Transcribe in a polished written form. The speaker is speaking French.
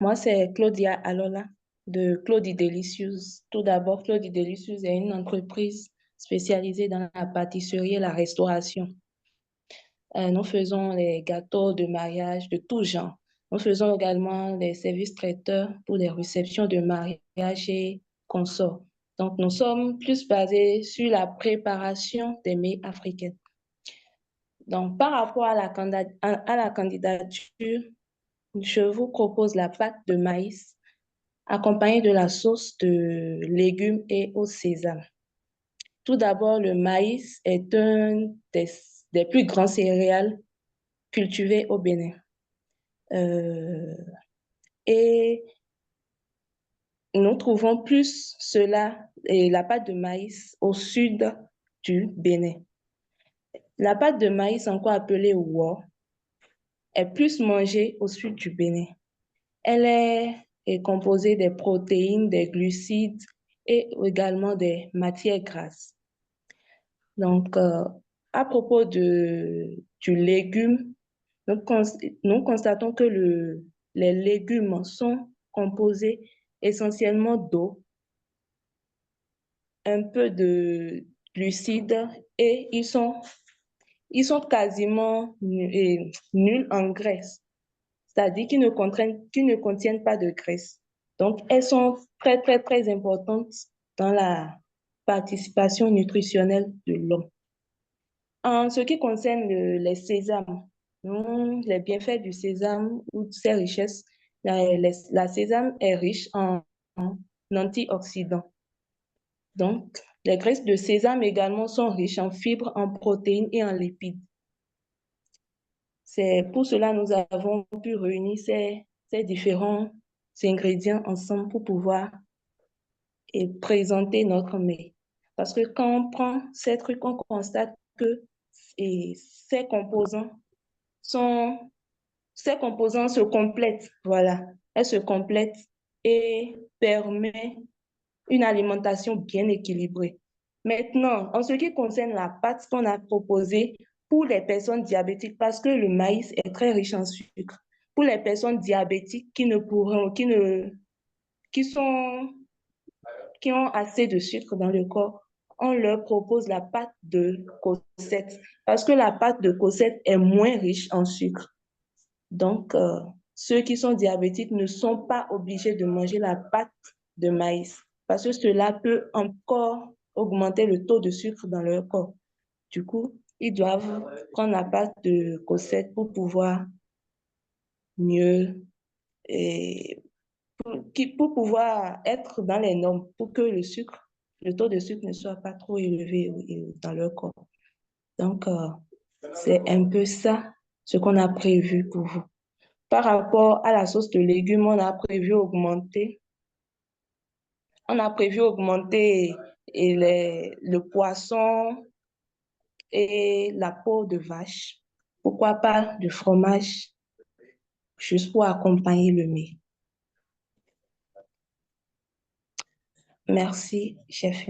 Moi, c'est Claudia Alola de Claudie Delicious. Tout d'abord, Claudie Delicious est une entreprise spécialisée dans la pâtisserie et la restauration. Nous faisons les gâteaux de mariage de tout genre. Nous faisons également des services traiteurs pour les réceptions de mariage et consorts. Donc, nous sommes plus basés sur la préparation des mets africains. Donc, par rapport à la candidature, je vous propose la pâte de maïs accompagnée de la sauce de légumes et au sésame. Tout d'abord, le maïs est un des plus grands céréales cultivés au Bénin. Euh, et nous trouvons plus cela et la pâte de maïs au sud du Bénin. La pâte de maïs, encore appelée wok, est plus mangée au sud du Bénin. Elle est composée des protéines, des glucides et également des matières grasses. Donc, à propos du légume, nous constatons que les légumes sont composés essentiellement d'eau, un peu de glucides et ils sont quasiment nuls en graisse, c'est-à-dire qu'ils ne contiennent pas de graisse. Donc, elles sont très, très, très importantes dans la participation nutritionnelle de l'homme. En ce qui concerne les sésames, les bienfaits du sésame ou de ses richesses, la sésame est riche en antioxydants. Donc, les graisses de sésame également sont riches en fibres, en protéines et en lipides. C'est pour cela que nous avons pu réunir ces différents ingrédients ensemble pour pouvoir présenter notre mets. Parce que quand on prend ces trucs, on constate que ces composants sont, ces composants se complètent, voilà. Elles se complètent et permettent une alimentation bien équilibrée. Maintenant, en ce qui concerne la pâte qu'on a proposée pour les personnes diabétiques, parce que le maïs est très riche en sucre, pour les personnes diabétiques qui sont, qui ont assez de sucre dans le corps, on leur propose la pâte de Cosette, parce que la pâte de Cosette est moins riche en sucre. Donc, ceux qui sont diabétiques ne sont pas obligés de manger la pâte de maïs parce que cela peut encore augmenter le taux de sucre dans leur corps. Du coup, ils doivent prendre la pâte de Cosette pour pouvoir mieux et pour pouvoir être dans les normes, pour que le taux de sucre ne soit pas trop élevé dans leur corps. Donc, c'est un peu ça ce qu'on a prévu pour vous. Par rapport à la sauce de légumes, on a prévu augmenter le poisson et la peau de vache. Pourquoi pas du fromage, juste pour accompagner le mets. Merci, chef.